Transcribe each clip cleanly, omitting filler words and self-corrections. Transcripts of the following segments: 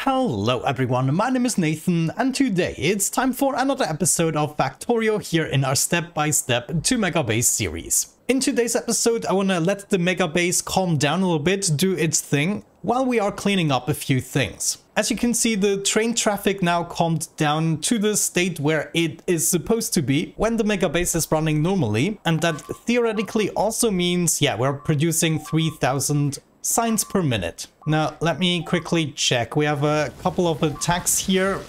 Hello everyone, my name is Nathan and today it's time for another episode of Factorio here in our step-by-step to Megabase series. In today's episode I want to let the Megabase calm down a little bit, do its thing, while we are cleaning up a few things. As you can see, the train traffic now calmed down to the state where it is supposed to be when the Megabase is running normally, and that theoretically also means, yeah, we're producing 3000 signs per minute. Now, let me quickly check. We have a couple of attacks here.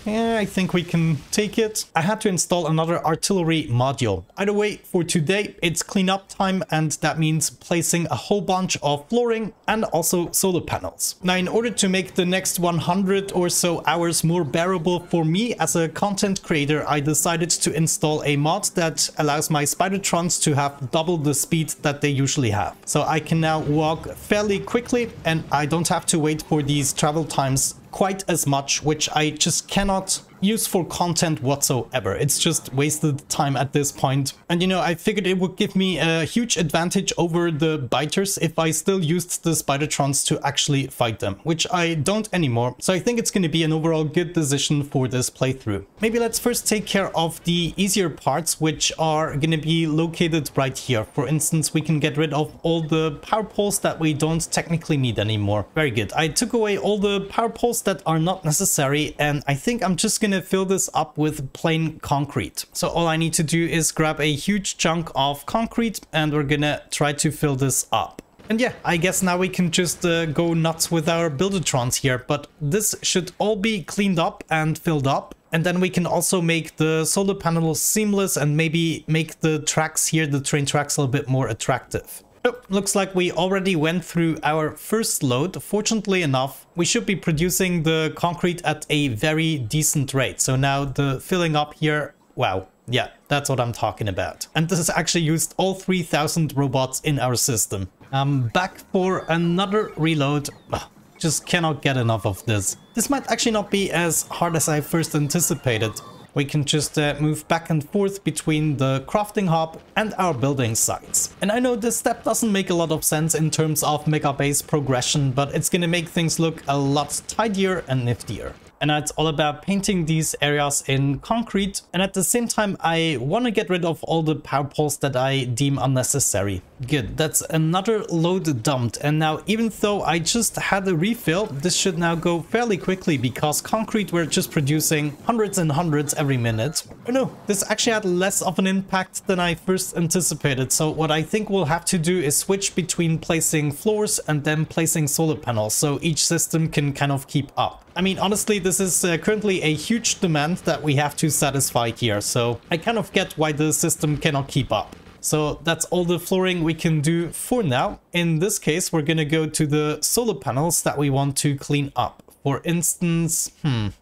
Yeah, I think we can take it. I had to install another artillery module. Either way, for today, it's cleanup time, and that means placing a whole bunch of flooring and also solar panels. Now, in order to make the next 100 or so hours more bearable for me as a content creator, I decided to install a mod that allows my Spidertrons to have double the speed that they usually have. So I can now walk fairly quickly, and I don't have to wait for these travel times quite as much, which I just cannot use for content whatsoever. It's just wasted time at this point. And you know, I figured it would give me a huge advantage over the biters if I still used the Spidertrons to actually fight them, which I don't anymore. So I think it's going to be an overall good decision for this playthrough. Maybe let's first take care of the easier parts, which are going to be located right here. For instance, we can get rid of all the power poles that we don't technically need anymore. Very good. I took away all the power poles that are not necessary, and I think I'm just going to fill this up with plain concrete. So all I need to do is grab a huge chunk of concrete and we're gonna try to fill this up. And yeah, I guess now we can just go nuts with our Buildertrons here, but this should all be cleaned up and filled up. And then we can also make the solar panels seamless and maybe make the tracks here, the train tracks, a little bit more attractive. Oh, looks like we already went through our first load. Fortunately enough, we should be producing the concrete at a very decent rate. So now the filling up here, wow, yeah, that's what I'm talking about. And this has actually used all 3000 robots in our system. I'm back for another reload. Ugh, just cannot get enough of this. This might actually not be as hard as I first anticipated. We can just move back and forth between the crafting hub and our building sites. And I know this step doesn't make a lot of sense in terms of Megabase progression, but it's going to make things look a lot tidier and niftier. And it's all about painting these areas in concrete. And at the same time, I want to get rid of all the power poles that I deem unnecessary. Good, that's another load dumped. And now, even though I just had a refill, this should now go fairly quickly because concrete we're just producing hundreds and hundreds every minute. Oh no, this actually had less of an impact than I first anticipated. So what I think we'll have to do is switch between placing floors and then placing solar panels so each system can kind of keep up. I mean, honestly, this is currently a huge demand that we have to satisfy here, so I kind of get why the system cannot keep up. So that's all the flooring we can do for now. In this case, we're gonna go to the solar panels that we want to clean up. For instance,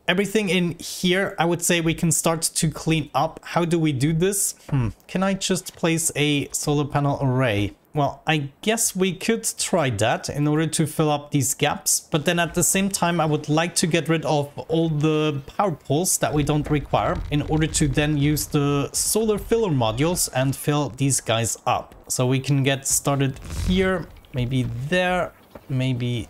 everything in here, I would say we can start to clean up. How do we do this? Can I just place a solar panel array? Well, I guess we could try that in order to fill up these gaps, but then at the same time I would like to get rid of all the power poles that we don't require in order to then use the solar filler modules and fill these guys up. So we can get started here, maybe there, maybe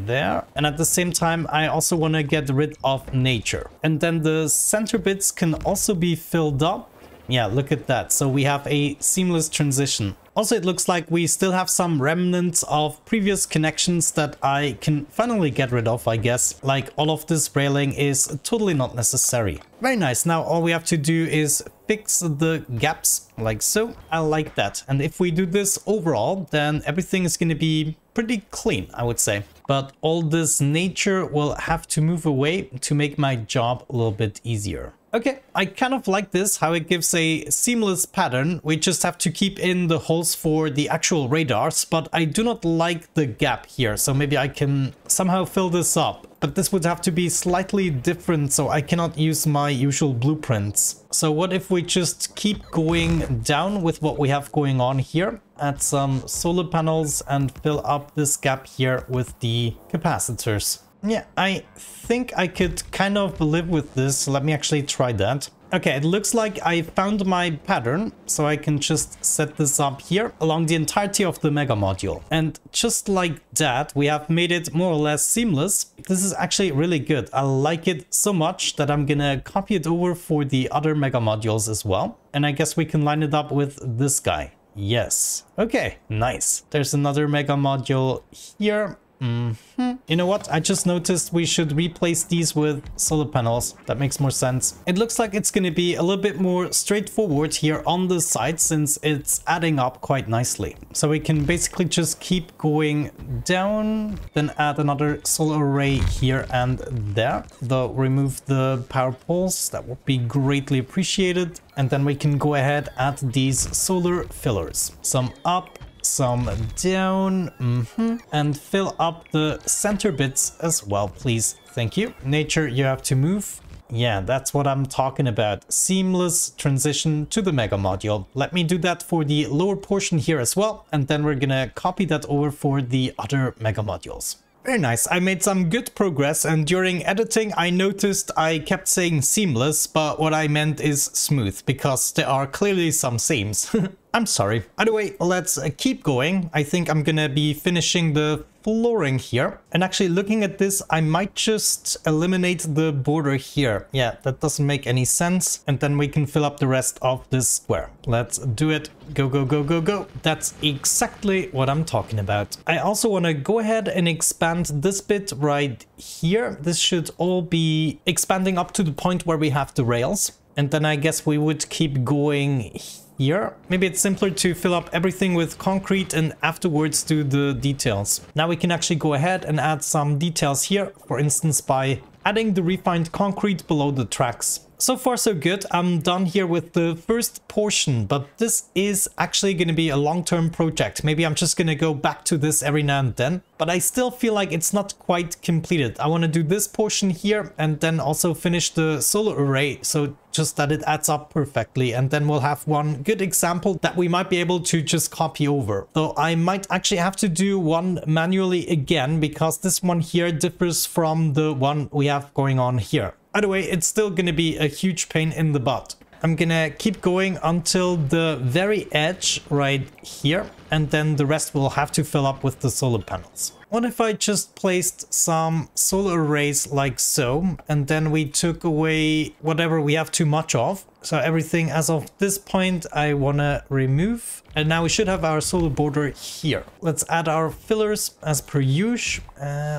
there. And at the same time I also want to get rid of nature. And then the center bits can also be filled up. Yeah, look at that. So we have a seamless transition. Also, it looks like we still have some remnants of previous connections that I can finally get rid of, I guess. Like all of this railing is totally not necessary. Very nice. Now all we have to do is fix the gaps like so. I like that. And if we do this overall, then everything is going to be pretty clean, I would say. But all this nature will have to move away to make my job a little bit easier. Okay, I kind of like this, how it gives a seamless pattern. We just have to keep in the holes for the actual radars, but I do not like the gap here. So maybe I can somehow fill this up. But this would have to be slightly different, so I cannot use my usual blueprints. So what if we just keep going down with what we have going on here? Add some solar panels and fill up this gap here with the capacitors. Yeah, I think I could kind of live with this. Let me actually try that. Okay, it looks like I found my pattern, so I can just set this up here along the entirety of the Mega Module. And just like that, we have made it more or less seamless. This is actually really good. I like it so much that I'm gonna copy it over for the other Mega Modules as well. And I guess we can line it up with this guy. Yes. Okay, nice. There's another Mega Module here. You know what? I just noticed we should replace these with solar panels. That makes more sense. It looks like it's going to be a little bit more straightforward here on the side since it's adding up quite nicely. So we can basically just keep going down, then add another solar array here and there. Though remove the power poles, that would be greatly appreciated. And then we can go ahead add these solar fillers. Some up, some down, and fill up the center bits as well, please. Thank you. Nature, you have to move. Yeah, that's what I'm talking about. Seamless transition to the Mega Module. Let me do that for the lower portion here as well, and then we're gonna copy that over for the other Mega Modules. Very nice. I made some good progress, and during editing I noticed I kept saying seamless, but what I meant is smooth, because there are clearly some seams. I'm sorry. Either way, let's keep going. I think I'm gonna be finishing the flooring here. And actually looking at this, I might just eliminate the border here. Yeah, that doesn't make any sense. And then we can fill up the rest of this square. Let's do it. Go, go, go, go, go. That's exactly what I'm talking about. I also want to go ahead and expand this bit right here. This should all be expanding up to the point where we have the rails. And then I guess we would keep going here. Maybe it's simpler to fill up everything with concrete and afterwards do the details. Now we can actually go ahead and add some details here, for instance by adding the refined concrete below the tracks. So far so good. I'm done here with the first portion, but this is actually going to be a long-term project. Maybe I'm just going to go back to this every now and then, but I still feel like it's not quite completed. I want to do this portion here and then also finish the solar array, so just that it adds up perfectly, and then we'll have one good example that we might be able to just copy over. Though I might actually have to do one manually again, because this one here differs from the one we have going on here. Either way, it's still going to be a huge pain in the butt. I'm gonna keep going until the very edge right here, and then the rest will have to fill up with the solar panels. What if I just placed some solar arrays like so, and then we took away whatever we have too much of? So everything as of this point I want to remove. And now we should have our solar border here. Let's add our fillers as per usual.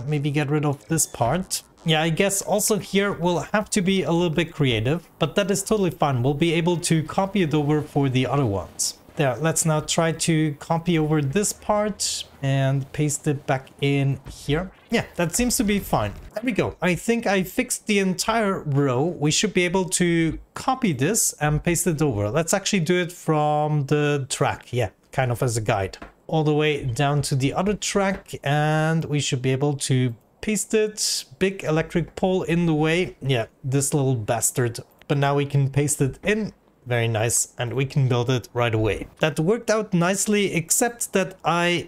Maybe get rid of this part. Yeah, I guess also here we'll have to be a little bit creative, but that is totally fine. We'll be able to copy it over for the other ones. There, let's now try to copy over this part and paste it back in here. Yeah, that seems to be fine. There we go. I think I fixed the entire row. We should be able to copy this and paste it over. Let's actually do it from the track. Yeah, kind of as a guide. All the way down to the other track, and we should be able to paste it. Big electric pole in the way. Yeah, this little bastard. But now we can paste it in. Very nice. And we can build it right away. That worked out nicely, except that I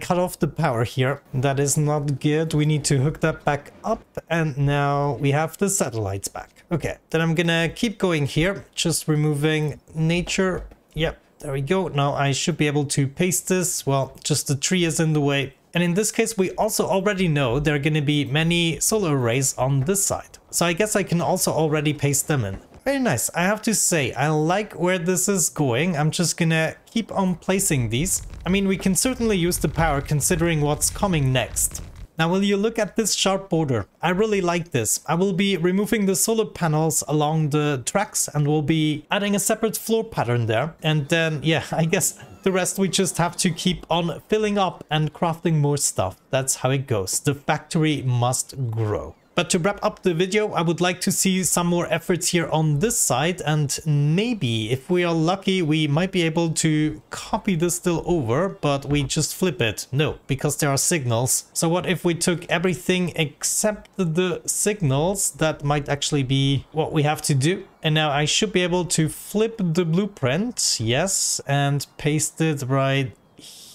cut off the power here. That is not good. We need to hook that back up. And now we have the satellites back. Okay, then I'm gonna keep going here. Just removing nature. Yep, there we go. Now I should be able to paste this. Well, just the tree is in the way. And in this case, we also already know there are going to be many solar arrays on this side. So I guess I can also already paste them in. Very nice. I have to say, I like where this is going. I'm just gonna keep on placing these. I mean, we can certainly use the power considering what's coming next. Now, will you look at this sharp border? I really like this. I will be removing the solar panels along the tracks and we'll be adding a separate floor pattern there. And then, yeah, I guess the rest we just have to keep on filling up and crafting more stuff. That's how it goes. The factory must grow. But to wrap up the video, I would like to see some more efforts here on this side, and maybe if we are lucky we might be able to copy this still over, but we just flip it. No, because there are signals. So what if we took everything except the signals? That might actually be what we have to do. And now I should be able to flip the blueprint, yes, and paste it right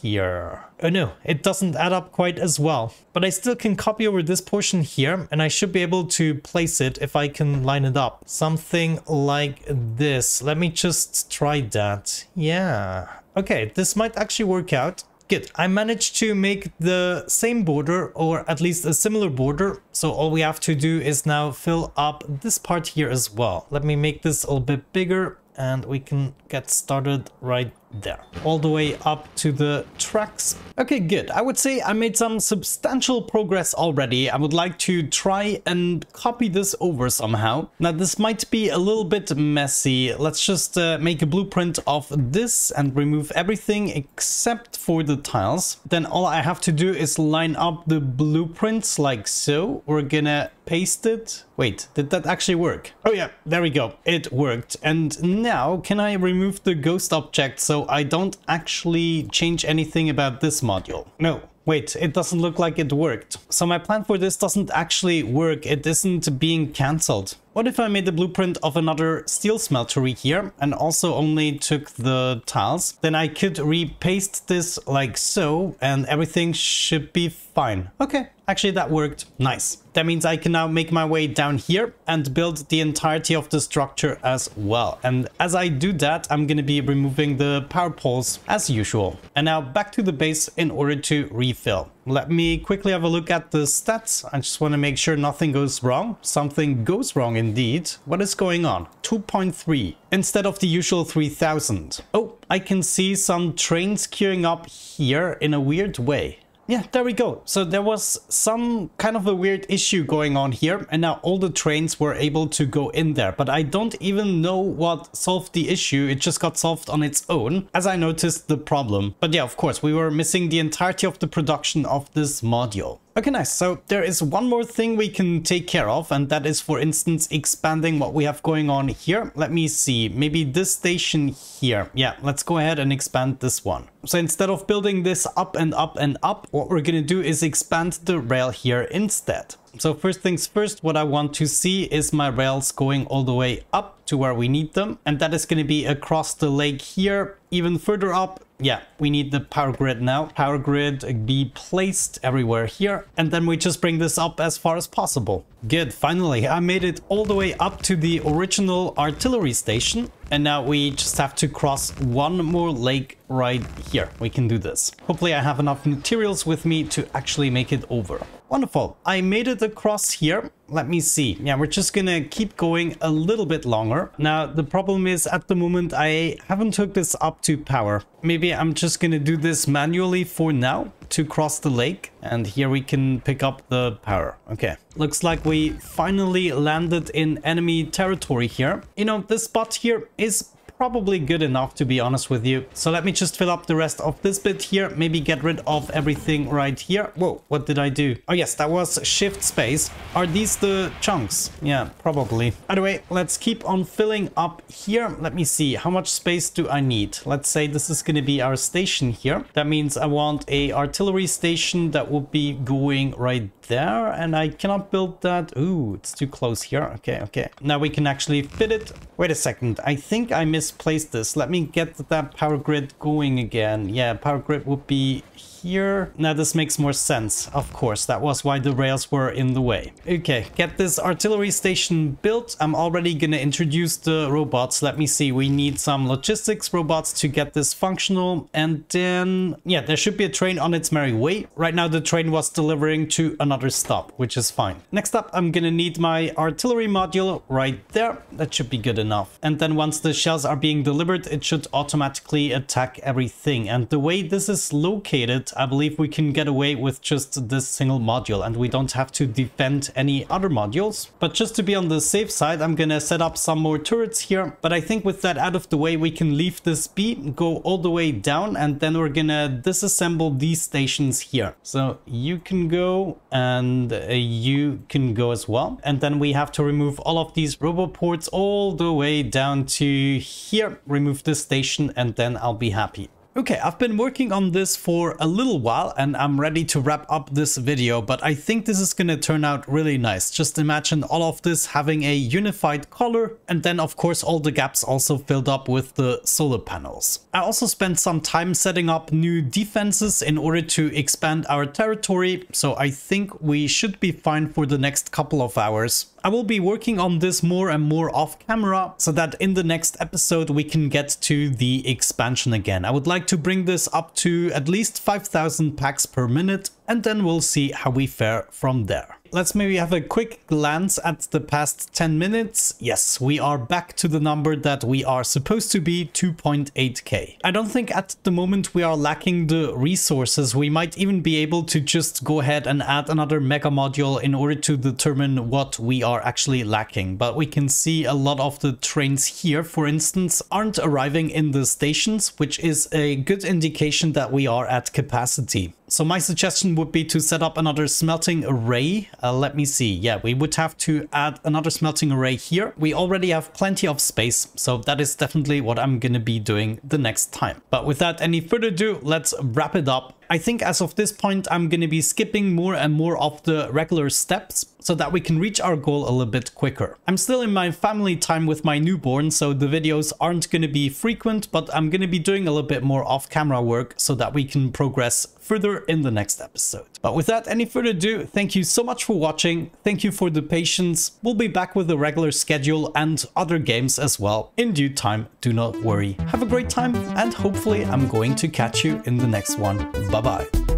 here. Oh no, it doesn't add up quite as well. But I still can copy over this portion here, and I should be able to place it if I can line it up. Something like this. Let me just try that. Yeah. Okay, this might actually work out. Good. I managed to make the same border, or at least a similar border. So all we have to do is now fill up this part here as well. Let me make this a little bit bigger, and we can get started right there, all the way up to the tracks. Okay, good. I would say I made some substantial progress already. I would like to try and copy this over somehow. Now, this might be a little bit messy. Let's just make a blueprint of this and remove everything except for the tiles. Then all I have to do is line up the blueprints like so. We're gonna paste it. Wait, did that actually work? Oh yeah, there we go. It worked. And now can I remove the ghost object so I don't actually change anything about this module? No. Wait, it doesn't look like it worked. So my plan for this doesn't actually work. It isn't being cancelled. What if I made the blueprint of another steel smeltery here and also only took the tiles? Then I could repaste this like so and everything should be fine. Okay, actually that worked. Nice. That means I can now make my way down here and build the entirety of the structure as well. And as I do that, I'm going to be removing the power poles as usual. And now back to the base in order to refill. Let me quickly have a look at the stats. I just want to make sure nothing goes wrong. Something goes wrong indeed. What is going on? 2.3 instead of the usual 3000. Oh, I can see some trains queuing up here in a weird way. Yeah, there we go. So there was some kind of a weird issue going on here, and now all the trains were able to go in there. But I don't even know what solved the issue. It just got solved on its own as I noticed the problem. But yeah, of course, we were missing the entirety of the production of this module. Okay, nice. So there is one more thing we can take care of, and that is, for instance, expanding what we have going on here. Let me see, maybe this station here. Yeah, let's go ahead and expand this one. So instead of building this up and up and up, what we're going to do is expand the rail here instead. So first things first, what I want to see is my rails going all the way up to where we need them. And that is going to be across the lake here, even further up. Yeah, we need the power grid now. Power grid be placed everywhere here. And then we just bring this up as far as possible. Good, finally, I made it all the way up to the original artillery station. And now we just have to cross one more lake right here. We can do this. Hopefully I have enough materials with me to actually make it over. Wonderful. I made it across here. Let me see. Yeah, we're just gonna keep going a little bit longer. Now, the problem is at the moment I haven't hooked this up to power. Maybe I'm just gonna do this manually for now to cross the lake. And here we can pick up the power. Okay. Looks like we finally landed in enemy territory here. You know, this spot here is probably good enough, to be honest with you. So let me just fill up the rest of this bit here. Maybe get rid of everything right here. Whoa, what did I do? Oh yes, that was shift space. Are these the chunks? Yeah, probably. Either way, let's keep on filling up here. Let me see, how much space do I need? Let's say this is going to be our station here. That means I want a artillery station that would be going right there, and I cannot build that. Ooh, it's too close here. Okay. Now we can actually fit it. Wait a second, I think I misplaced this. Let me get that power grid going again. Yeah, power grid would be here. Now this makes more sense. Of course, that was why the rails were in the way. Okay, get this artillery station built. I'm already gonna introduce the robots. Let me see, we need some logistics robots to get this functional. And then, yeah, there should be a train on its merry way. Right now the train was delivering to another stop, which is fine. Next up, I'm gonna need my artillery module right there. That should be good enough. And then once the shells are being delivered, it should automatically attack everything. And the way this is located, I believe we can get away with just this single module and we don't have to defend any other modules. But just to be on the safe side, I'm gonna set up some more turrets here. But I think with that out of the way, we can leave this be, go all the way down, and then we're gonna disassemble these stations here. So you can go and you can go as well. And then we have to remove all of these roboports all the way down to here. Remove this station and then I'll be happy. Okay, I've been working on this for a little while and I'm ready to wrap up this video, but I think this is gonna turn out really nice. Just imagine all of this having a unified color, and then of course all the gaps also filled up with the solar panels. I also spent some time setting up new defenses in order to expand our territory, so I think we should be fine for the next couple of hours. I will be working on this more and more off camera so that in the next episode we can get to the expansion again. I would like to bring this up to at least 5,000 packs per minute, and then we'll see how we fare from there. Let's maybe have a quick glance at the past 10 minutes. Yes, we are back to the number that we are supposed to be, 2.8k. I don't think at the moment we are lacking the resources. We might even be able to just go ahead and add another mega module in order to determine what we are actually lacking. But we can see a lot of the trains here, for instance, aren't arriving in the stations, which is a good indication that we are at capacity. So my suggestion would be to set up another smelting array. Let me see. Yeah, we would have to add another smelting array here. We already have plenty of space, so that is definitely what I'm gonna be doing the next time. But without any further ado, let's wrap it up. I think as of this point, I'm going to be skipping more and more of the regular steps so that we can reach our goal a little bit quicker. I'm still in my family time with my newborn, so the videos aren't going to be frequent, but I'm going to be doing a little bit more off-camera work so that we can progress further in the next episode. But without any further ado, thank you so much for watching. Thank you for the patience. We'll be back with a regular schedule and other games as well in due time. Do not worry. Have a great time, and hopefully I'm going to catch you in the next one. Bye-bye.